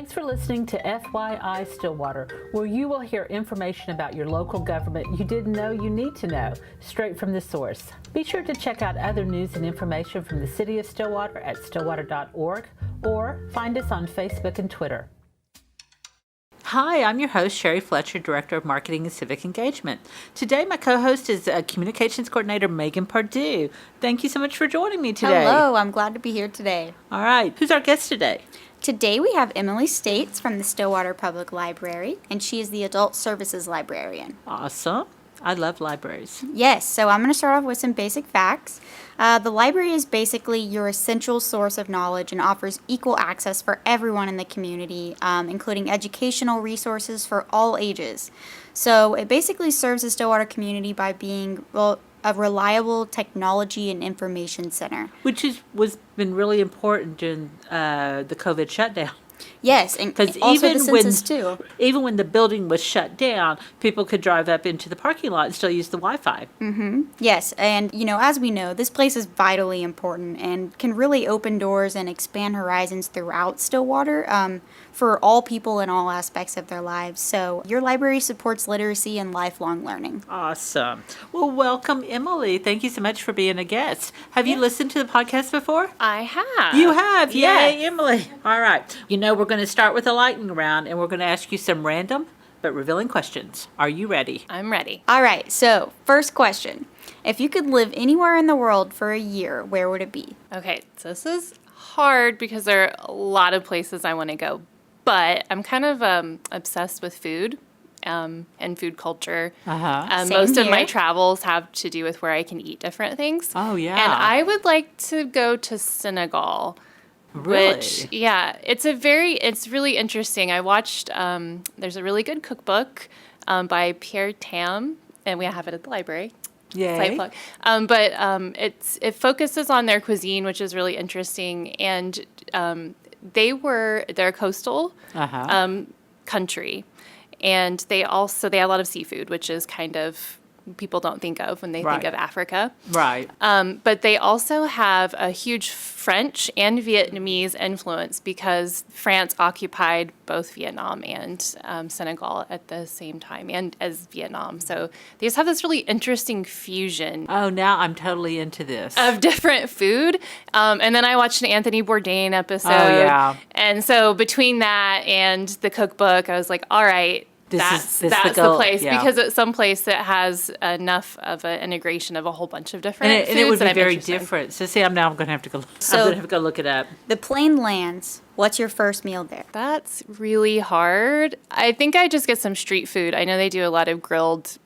Thanks for listening to FYI Stillwater, where you will hear information about your local government you didn't know you need to know, straight from the source. Be sure to check out other news and information from the City of Stillwater at stillwater.org or find us on Facebook and Twitter. Hi, I'm your host, Sherry Fletcher, Director of Marketing and Civic Engagement. Today, my co-host is Communications Coordinator Megan Pardue. Thank you so much for joining me today. Hello, I'm glad to be here today. All right, who's our guest today? Today we have Emily States from the Stillwater Public Library, and she is the Adult Services Librarian. Awesome. I love libraries. Yes, so I'm going to start off with some basic facts. The library is basically your essential source of knowledge and offers equal access for everyone in the community, including educational resources for all ages. So it basically serves the Stillwater community by being a reliable technology and information center. Which was been really important during the COVID shutdown. Yes, and also the census too. Even when the building was shut down, people could drive up into the parking lot and still use the Wi-Fi. Mm-hmm. Yes, and as we know, this place is vitally important and can really open doors and expand horizons throughout Stillwater for all people in all aspects of their lives. So your library supports literacy and lifelong learning. Awesome. Well, welcome, Emily. Thank you so much for being a guest. Have you listened to the podcast before? I have. You have? Yes. Yay, Emily. All right. We're going to start with a lightning round, and we're going to ask you some random but revealing questions. Are you ready? I'm ready. All right, so first question. If you could live anywhere in the world for a year, where would it be? Okay, so this is hard because there are a lot of places I want to go, but I'm kind of obsessed with food and food culture. Most of my travels have to do with where I can eat different things. Oh, yeah. And I would like to go to Senegal. Really? Which, it's really interesting. I watched, there's a really good cookbook by Pierre Tam, and we have it at the library. Yay. Slight plug. It focuses on their cuisine, which is really interesting, and they're a coastal country, and they have a lot of seafood, which is kind of people don't think of when they think of Africa. Right. But they also have a huge French and Vietnamese influence because France occupied both Vietnam and Senegal at the same time, and as Vietnam. So they just have this really interesting fusion. Oh, now I'm totally into this. Of different food. And then I watched an Anthony Bourdain episode. Oh, yeah. And so between that and the cookbook, I was like, all right, that's the place, because it's some place that has enough of an integration of a whole bunch of different foods. And it would be very different. So see, I'm going to have to go look it up. The Plain Lands. What's your first meal there? That's really hard. I think I just get some street food. I know they do a lot of grilled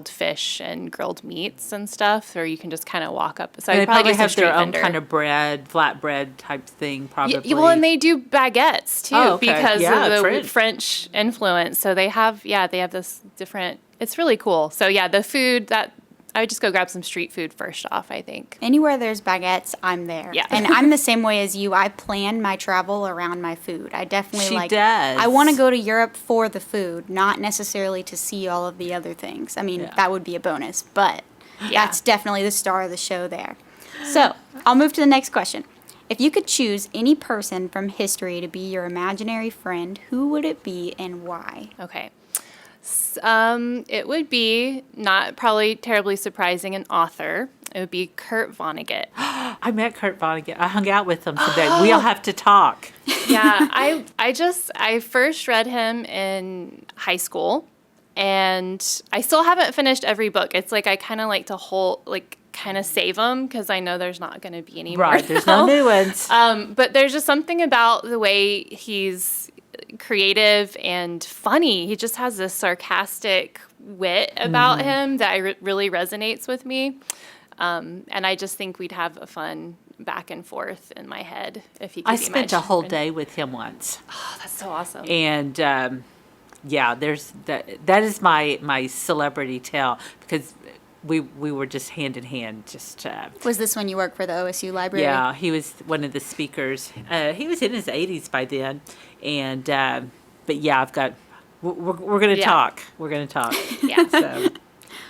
fish and grilled meats and stuff, or you can just kind of walk up. So they probably have their own kind of bread, flatbread type thing, probably. Yeah, well, and they do baguettes too, because of the French influence. So they have this different. It's really cool. So yeah, the food that. I would just go grab some street food first off, I think. Anywhere there's baguettes, I'm there. Yeah. And I'm the same way as you. I plan my travel around my food. I definitely does. I want to go to Europe for the food, not necessarily to see all of the other things. I mean, that would be a bonus, but that's definitely the star of the show there. So, I'll move to the next question. If you could choose any person from history to be your imaginary friend, who would it be and why? Okay. It would be, not probably terribly surprising, an author. It would be Kurt Vonnegut. I met Kurt Vonnegut. I hung out with him someday. We'll have to talk. Yeah, I first read him in high school, and I still haven't finished every book. It's like I kind of like to kind of save them because I know there's not going to be any more. Right, there's no new ones. But there's just something about the way he's creative and funny. He just has this sarcastic wit about him that really resonates with me. And I just think we'd have a fun back and forth in my head if he could be my spent a whole day with him once. Oh, that's so awesome. And there's that is my celebrity tale, because we were just hand in hand. Was this when you worked for the OSU library? Yeah, he was one of the speakers. He was in his 80s by then, and but yeah, we're going to talk. We're going to talk. Yeah. So.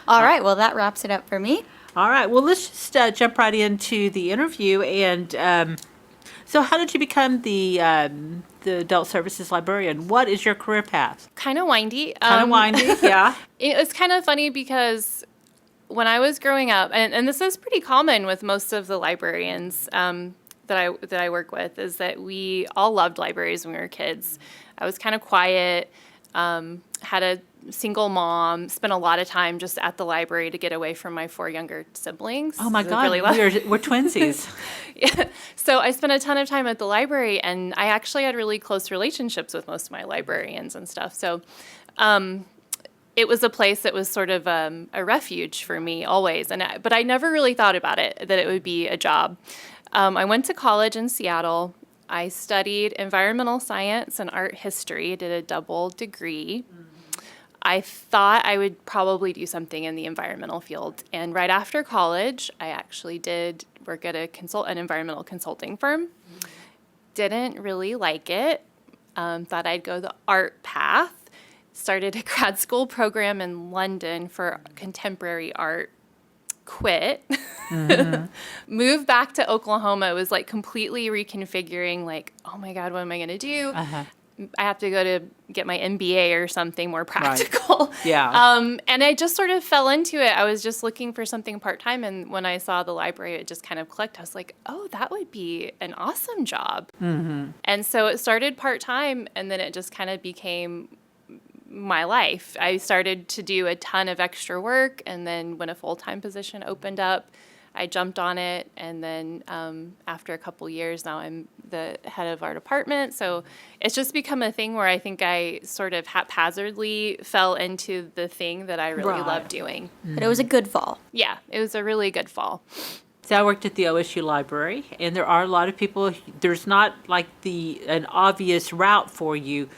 All right. Well, that wraps it up for me. All right. Well, let's just jump right into the interview. And So how did you become the adult services librarian? What is your career path? Kind of windy. Kind of windy, yeah. It's kind of funny because when I was growing up, and this is pretty common with most of the librarians that I work with, is that we all loved libraries when we were kids. I was kind of quiet, had a single mom, spent a lot of time just at the library to get away from my 4 younger siblings. Oh my God, we're twinsies. Yeah. So I spent a ton of time at the library, and I actually had really close relationships with most of my librarians and stuff. So it was a place that was sort of a refuge for me always. But I never really thought about it, that it would be a job. I went to college in Seattle. I studied environmental science and art history, did a double degree. I thought I would probably do something in the environmental field. And right after college, I actually did work at an environmental consulting firm. Didn't really like it. Thought I'd go the art path. Started a grad school program in London for contemporary art. Quit. Moved back to Oklahoma. It was like completely reconfiguring, like, oh my God, what am I going to do? I have to go to get my MBA or something more practical. Right. Yeah. And I just sort of fell into it. I was just looking for something part-time. And when I saw the library, it just kind of clicked. I was like, oh, that would be an awesome job. And so it started part-time, and then it just kind of became my life. I started to do a ton of extra work, and then when a full-time position opened up, I jumped on it, and then after a couple years, now I'm the head of our department. So it's just become a thing where I think I sort of haphazardly fell into the thing that I really love doing. But it was a good fall. Yeah, it was a really good fall. So I worked at the OSU library, and there are a lot of people, there's not like an obvious route for you,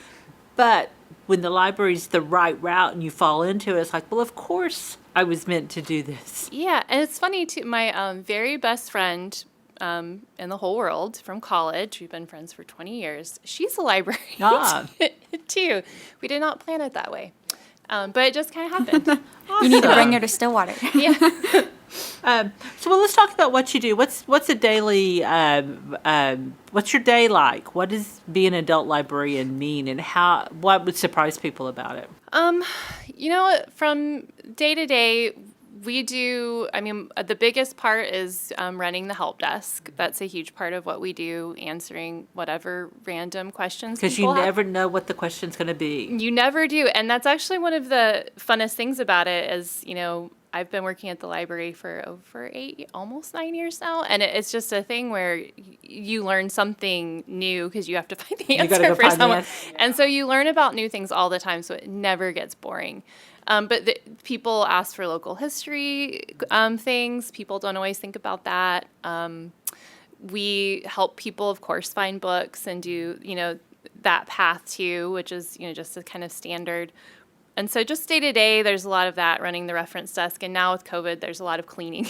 but when the library's the right route and you fall into it, it's like, well, of course I was meant to do this. Yeah, and it's funny too. My very best friend in the whole world from college, we've been friends for 20 years, she's a librarian too. We did not plan it that way, but it just kind of happened. You need to bring her to Stillwater. Yeah. So let's talk about what you do. What's a daily, what's your day like? What does being an adult librarian mean, and what would surprise people about it? From day to day, we do, the biggest part is running the help desk. That's a huge part of what we do, answering whatever random questions because you never know what the question's going to be. You never do. And that's actually one of the funnest things about it is, I've been working at the library for over almost 9 years now. And it's just a thing where you learn something new because you have to find the answer for someone. And so you learn about new things all the time, so it never gets boring. But people ask for local history things. People don't always think about that. We help people, of course, find books and do, that path too, which is, just a kind of standard. And so just day to day, there's a lot of that, running the reference desk. And now with COVID, there's a lot of cleaning.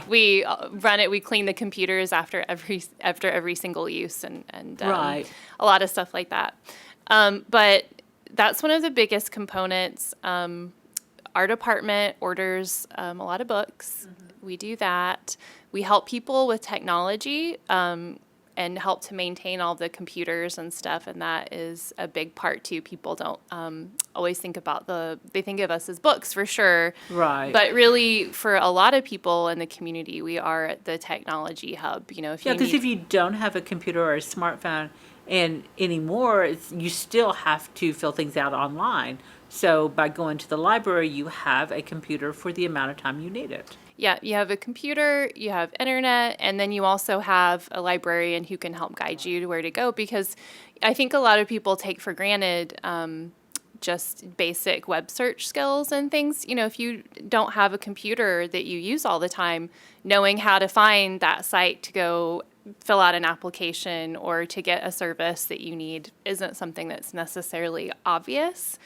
We run it. We clean the computers after every single use and a lot of stuff like that. But that's one of the biggest components. Our department orders a lot of books. We do that. We help people with technology and help to maintain all the computers and stuff, and that is a big part too. People don't always think about they think of us as books for sure. Right. But really, for a lot of people in the community, we are the technology hub. Because if you don't have a computer or a smartphone, and anymore, you still have to fill things out online. So by going to the library, you have a computer for the amount of time you need it. Yeah, you have a computer, you have internet, and then you also have a librarian who can help guide you to where to go. Because I think a lot of people take for granted just basic web search skills and things. If you don't have a computer that you use all the time, knowing how to find that site to go fill out an application or to get a service that you need isn't something that's necessarily obvious.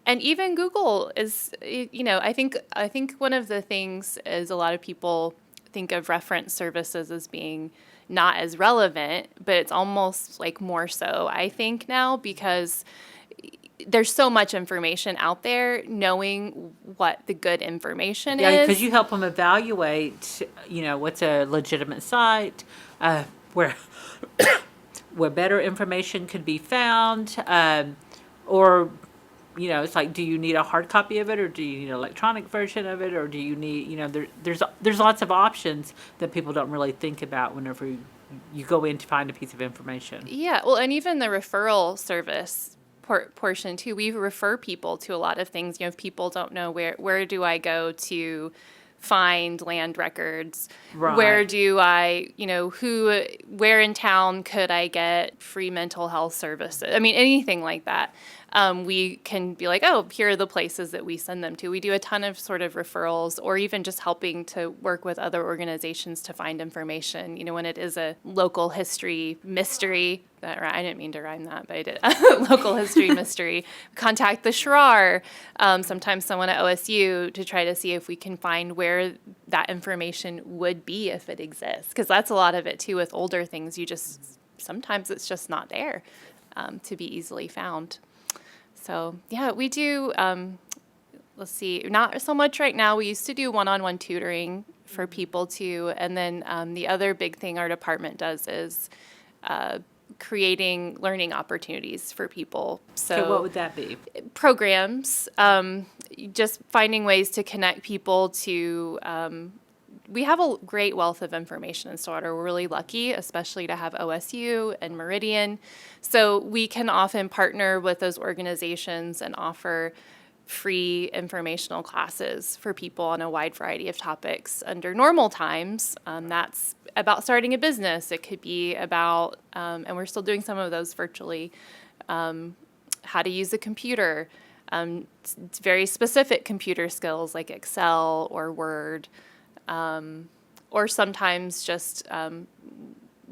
And even Google is, I think one of the things is a lot of people think of reference services as being not as relevant, but it's almost like more so, I think, now, because there's so much information out there, knowing what the good information is. Yeah, because you help them evaluate, what's a legitimate site, where where better information could be found, or it's like, do you need a hard copy of it, or do you need an electronic version of it, or do you need, there's lots of options that people don't really think about whenever you go in to find a piece of information. Yeah, well, and even the referral service portion too. We refer people to a lot of things. If people don't know where do I go to find land records, Right. where do I, where in town could I get free mental health services? I mean, anything like that. We can be like, oh, here are the places that we send them to. We do a ton of sort of referrals, or even just helping to work with other organizations to find information. When it is a local history mystery, I didn't mean to rhyme that, but I did. Local history mystery. Contact the SHRAR, sometimes someone at OSU, to try to see if we can find where that information would be if it exists. Because that's a lot of it too with older things. Sometimes it's just not there to be easily found. So, yeah, we do, let's see, not so much right now. We used to do one-on-one tutoring for people too. And then the other big thing our department does is creating learning opportunities for people. So what would that be? Programs, just finding ways to connect people to, we have a great wealth of information in Stillwater. We're really lucky, especially to have OSU and Meridian. So we can often partner with those organizations and offer free informational classes for people on a wide variety of topics under normal times. That's about starting a business. It could be about, and we're still doing some of those virtually, how to use a computer. It's very specific computer skills like Excel or Word. Or sometimes just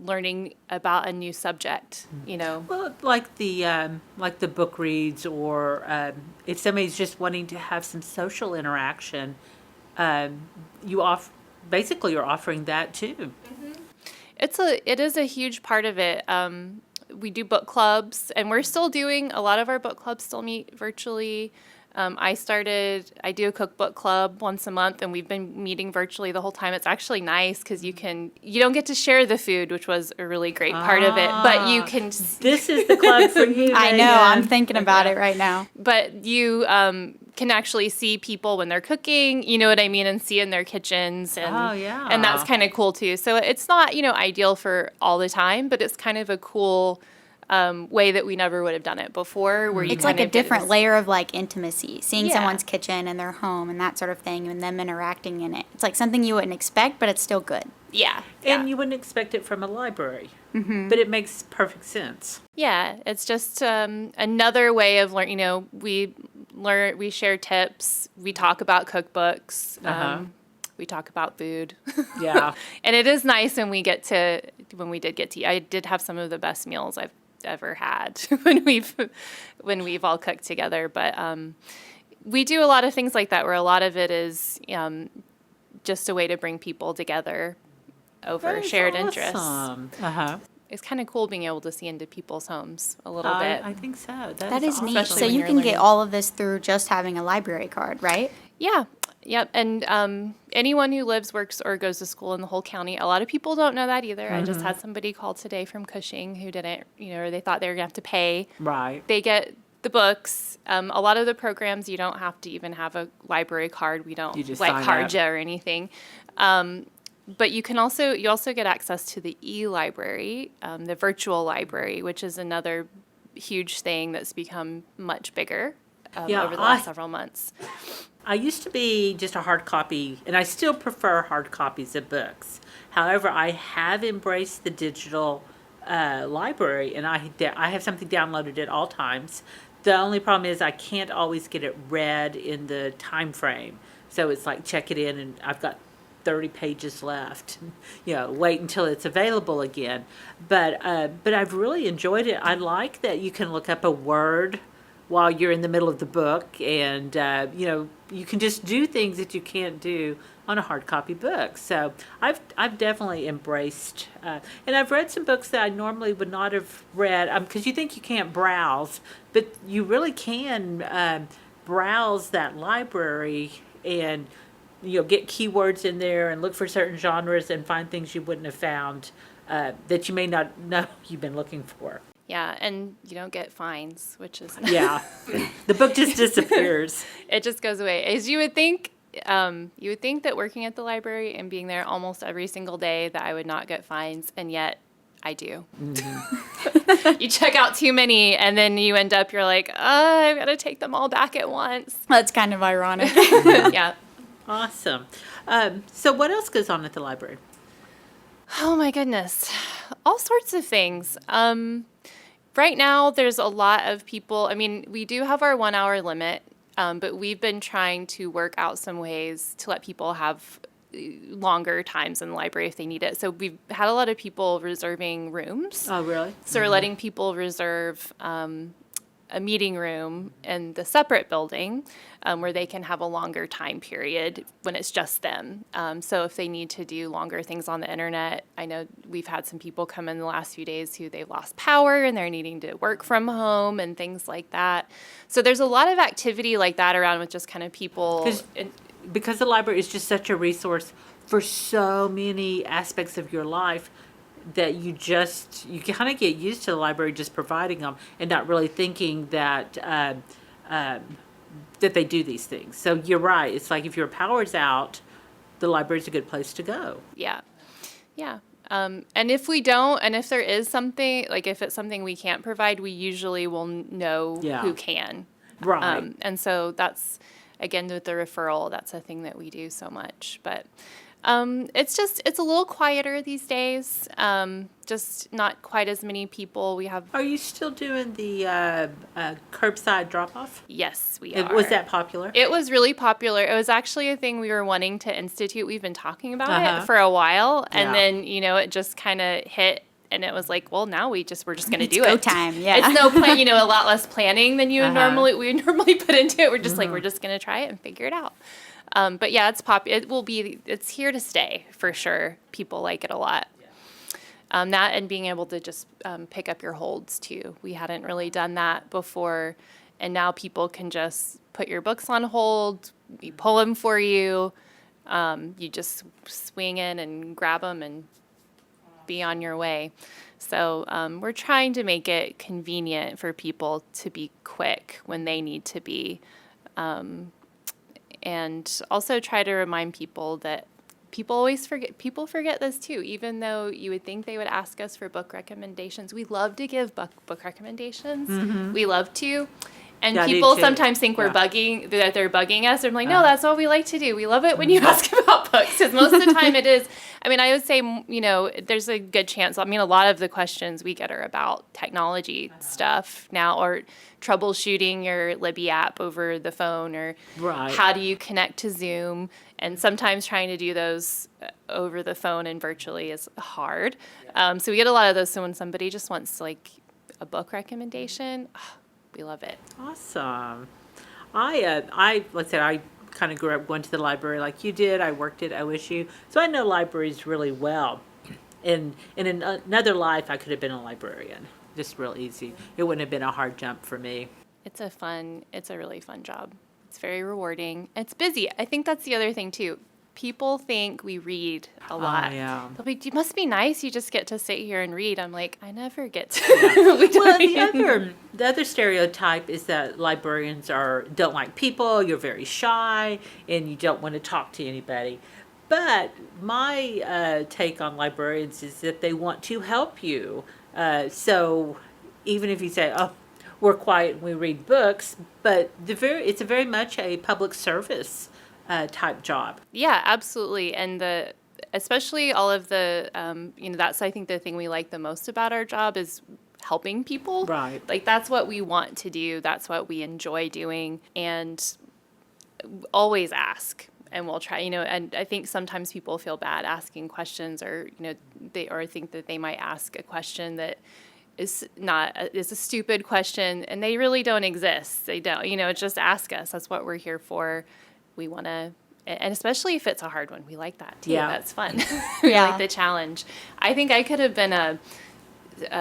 learning about a new subject, Well, like the book reads, or if somebody's just wanting to have some social interaction, basically you're offering that too. It is a huge part of it. We do book clubs, and we're still doing a lot of our book clubs still meet virtually. I do a cookbook club once a month, and we've been meeting virtually the whole time. It's actually nice because you don't get to share the food, which was a really great part of it, but you can. This is the club for you. I know, Megan. I'm thinking about it right now. But you can actually see people when they're cooking, you know what I mean, and see in their kitchens. And, Oh, yeah. And that's kind of cool too. So it's not, ideal for all the time, but it's kind of a cool way that we never would have done it before. Where It's like a different layer of like intimacy, seeing Yeah. someone's kitchen and their home and that sort of thing, and them interacting in it. It's like something you wouldn't expect, but it's still good. Yeah. And you wouldn't expect it from a library, but it makes perfect sense. Yeah, it's just another way of learning. We share tips. We talk about cookbooks. We talk about food. Yeah. And it is nice when we did get to eat. I did have some of the best meals I've ever had when we've all cooked together. But we do a lot of things like that, where a lot of it is just a way to bring people together over That is shared awesome. interests. It's kind of cool being able to see into people's homes a little bit. I think so. That is neat. Especially So when you you're can get learning. all of this through just having a library card, right? Yeah. Yep. And anyone who lives, works, or goes to school in the whole county, a lot of people don't know that either. I just had somebody call today from Cushing who didn't, or they thought they were going to have to pay. Right. They get the books. A lot of the programs, you don't have to even have a library card. We don't You just like sign up. Harja or anything. But you also get access to the e-library, the virtual library, which is another huge thing that's become much bigger over the last several months. I used to be just a hard copy, and I still prefer hard copies of books. However, I have embraced the digital library, and I have something downloaded at all times. The only problem is I can't always get it read in the time frame. So it's like check it in, and I've got 30 pages left. Wait until it's available again. But I've really enjoyed it. I like that you can look up a word while you're in the middle of the book, and you can just do things that you can't do on a hard copy book. So I've definitely embraced, and I've read some books that I normally would not have read, because you think you can't browse, but you really can browse that library and get keywords in there and look for certain genres and find things you wouldn't have found that you may not know you've been looking for. Yeah, and you don't get fines, which is Yeah, the book just disappears. it just goes away. As you would think that working at the library and being there almost every single day that I would not get fines, and yet I do. Mm-hmm. You check out too many, and then you end up, you're like, I've got to take them all back at once. That's kind of ironic. Yeah. Awesome. So what else goes on at the library? Oh my goodness. All sorts of things. Right now, there's a lot of people. I mean, we do have our 1 hour limit, but we've been trying to work out some ways to let people have longer times in the library if they need it. So we've had a lot of people reserving rooms. Oh, really? So we're letting people reserve a meeting room in the separate building where they can have a longer time period when it's just them. So if they need to do longer things on the internet, I know we've had some people come in the last few days who they've lost power and they're needing to work from home and things like that. So there's a lot of activity like that around with just kind of people. Because the library is just such a resource for so many aspects of your life, that you kind of get used to the library just providing them and not really thinking that that they do these things. So you're right. It's like if your power's out, the library's a good place to go. Yeah. Yeah. And if we don't, and if there is something, like if it's something we can't provide, we usually will know who can. Right. And so that's, again, with the referral, that's a thing that we do so much. But it's a little quieter these days. Just not quite as many people. We have. Are you still doing the curbside drop-off? Yes, we are. Was that popular? It was really popular. It was actually a thing we were wanting to institute. We've been talking about it for a while, and then it just kind of hit. And it was like, well, now we're just going to do it. Go time, yeah. It's no plan, a lot less planning than we would normally put into it. We're just like, we're just going to try it and figure it out. But yeah, it's here to stay for sure. People like it a lot. That and being able to just pick up your holds too. We hadn't really done that before. And now people can just put your books on hold. We pull them for you. You just swing in and grab them and be on your way. So we're trying to make it convenient for people to be quick when they need to be. And also try to remind people that people forget this too. Even though you would think they would ask us for book recommendations, we love to give book recommendations. Mm-hmm. We love to. And people sometimes think that they're bugging us. I'm like, no, that's what we like to do. We love it when you ask about books, because most of the time it is. I mean, I would say, there's a good chance. I mean, a lot of the questions we get are about technology stuff now, or troubleshooting your Libby app over the phone, or how do you connect to Zoom? And sometimes trying to do those over the phone and virtually is hard. So we get a lot of those. So when somebody just wants like a book recommendation, we love it. Awesome. I kind of grew up going to the library like you did. I worked at OSU, so I know libraries really well. In another life, I could have been a librarian. Just real easy. It wouldn't have been a hard jump for me. It's a really fun job. It's very rewarding. It's busy. I think that's the other thing too. People think we read a lot. Yeah. They'll be, it must be nice. You just get to sit here and read. I'm like, I never get to. Well, the other stereotype is that librarians don't like people. You're very shy and you don't want to talk to anybody. But my take on librarians is that they want to help you. So even if you say, "Oh, we're quiet and we read books," but it's a very much a public service type job. Yeah, absolutely. And especially all of the, that's, I think, the thing we like the most about our job is helping people. Right. Like, that's what we want to do. That's what we enjoy doing. And always ask. And we'll try, and I think sometimes people feel bad asking questions, or, or think that they might ask a question that is a stupid question, and they really don't exist. They don't, just ask us. That's what we're here for. We want to, and especially if it's a hard one, we like that too. Yeah. That's fun. We like the challenge. I think I could have been a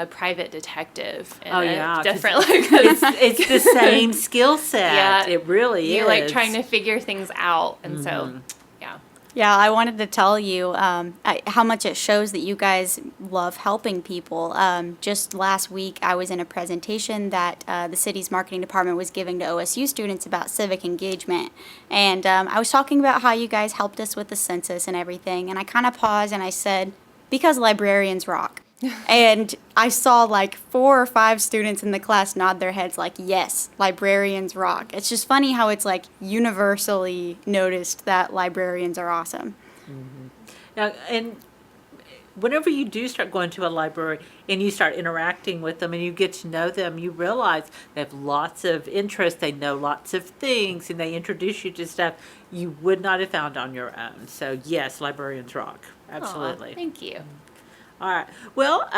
private detective. Different. It's the same skill set. Yeah, it really is. You're like trying to figure things out, and so, yeah. Yeah, I wanted to tell you how much it shows that you guys love helping people. Just last week, I was in a presentation that the city's marketing department was giving to OSU students about civic engagement. And I was talking about how you guys helped us with the census and everything. And I kind of paused and I said, because librarians rock. And I saw like 4 or 5 students in the class nod their heads like, yes, librarians rock. It's just funny how it's like universally noticed that librarians are awesome. Now, and whenever you do start going to a library and you start interacting with them and you get to know them, you realize they have lots of interests, they know lots of things, and they introduce you to stuff you would not have found on your own. So yes, librarians rock. Absolutely. Aw, thank you. All right. Well,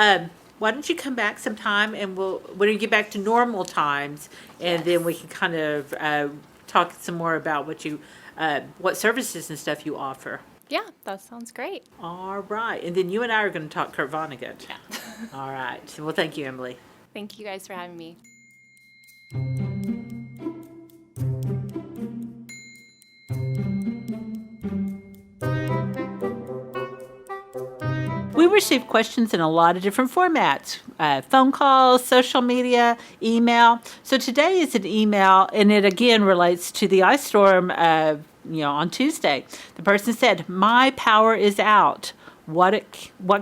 why don't you come back sometime and when we get back to normal times, and then we can kind of talk some more about what services and stuff you offer. Yeah, that sounds great. All right. And then you and I are going to talk Kurt Vonnegut. Yeah. All right. Well, thank you, Emily. Thank you guys for having me. We receive questions in a lot of different formats, phone calls, social media, email. So today is an email, and it again relates to the ice storm on Tuesday. The person said, my power is out. What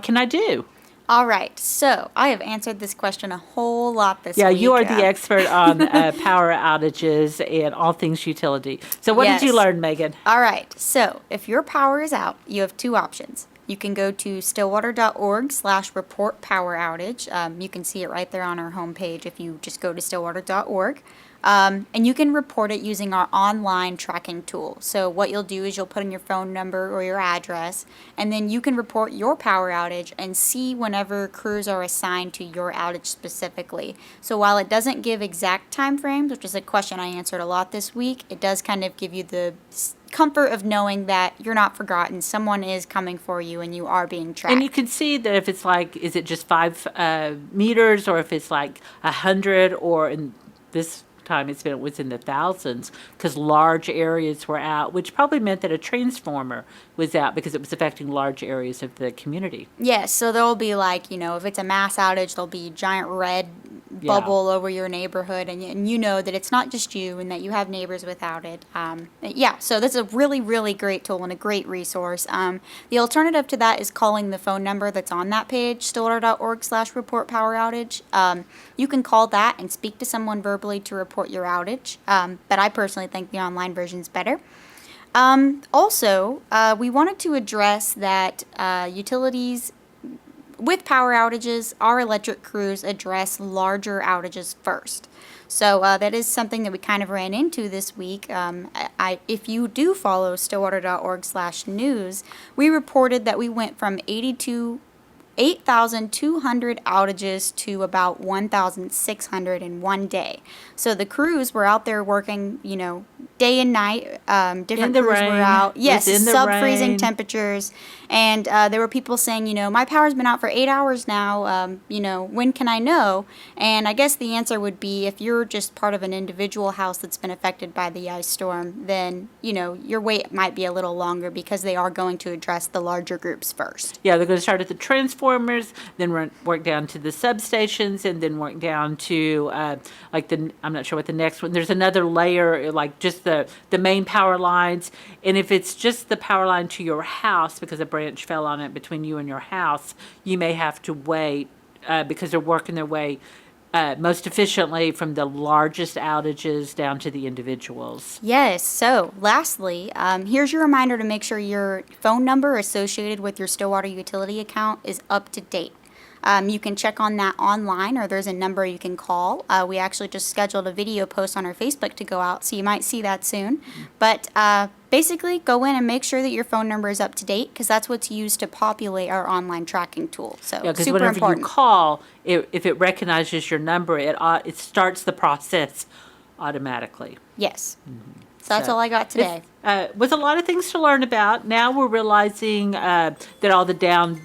can I do? All right, so I have answered this question a whole lot this week. Yeah, you are the expert on power outages and all things utility. So what did you learn, Megan? All right, so if your power is out, you have 2 options. You can go to stillwater.org/report power outage. You can see it right there on our homepage if you just go to stillwater.org. And you can report it using our online tracking tool. So what you'll do is you'll put in your phone number or your address, and then you can report your power outage and see whenever crews are assigned to your outage specifically. So while it doesn't give exact time frames, which is a question I answered a lot this week, it does kind of give you the comfort of knowing that you're not forgotten. Someone is coming for you and you are being tracked. And you can see that if it's like, is it just 5 meters, or if it's like 100, or in this time it was in the thousands, because large areas were out, which probably meant that a transformer was out because it was affecting large areas of the community. Yes, so there'll be like, if it's a mass outage, there'll be a giant red bubble over your neighborhood, and you know that it's not just you and that you have neighbors without it. So that's a really, really great tool and a great resource. The alternative to that is calling the phone number that's on that page, stillwater.org/report power outage. You can call that and speak to someone verbally to report your outage, but I personally think the online version is better. Also, we wanted to address that utilities with power outages, our electric crews address larger outages first. So that is something that we kind of ran into this week. If you do follow stillwater.org/news, we reported that we went from 8,200 outages to about 1,600 in one day. So the crews were out there working, day and night. Different crews were out. Yes, sub-freezing temperatures. And there were people saying, my power's been out for 8 hours now. When can I know? And I guess the answer would be, if you're just part of an individual house that's been affected by the ice storm, then, your wait might be a little longer because they are going to address the larger groups first. Yeah, they're going to start at the transformers, then work down to the substations, and then work down to I'm not sure what the next one. There's another layer, like just the main power lines. And if it's just the power line to your house because a branch fell on it between you and your house, you may have to wait because they're working their way most efficiently from the largest outages down to the individuals. Yes. So lastly, here's your reminder to make sure your phone number associated with your Stillwater utility account is up to date. You can check on that online, or there's a number you can call. We actually just scheduled a video post on our Facebook to go out, so you might see that soon. But basically, go in and make sure that your phone number is up to date, because that's what's used to populate our online tracking tool. So yeah, because super whenever important. you call, if it recognizes your number, it starts the process automatically. Yes. So that's all I got today. With a lot of things to learn about, now we're realizing that all the down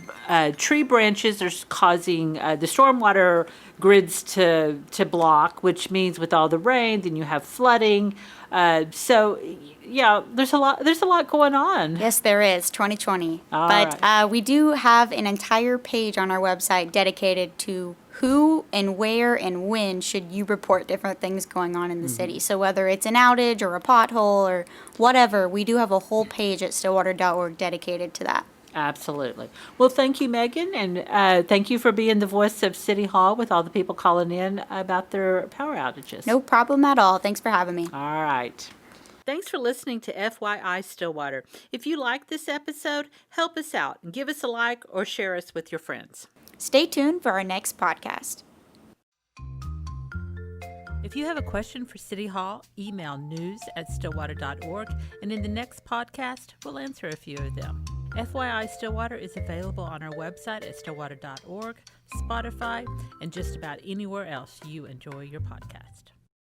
tree branches are causing the stormwater grids to block, which means with all the rain, then you have flooding. So, yeah, there's a lot going on. Yes, there is, 2020. All But we do have an entire page on our website dedicated to who and where and when should you report different things going on in the city. So whether it's an outage or a pothole or whatever, we do have a whole page at stillwater.org dedicated to that. Absolutely. Well, thank you, Megan, and thank you for being the voice of City Hall with all the people calling in about their power outages. No problem at all. Thanks for having me. All right. Thanks for listening to FYI Stillwater. If you like this episode, help us out and give us a like or share us with your friends. Stay tuned for our next podcast. If you have a question for City Hall, email news@stillwater.org, and in the next podcast, we'll answer a few of them. FYI Stillwater is available on our website at stillwater.org, Spotify, and just about anywhere else you enjoy your podcast.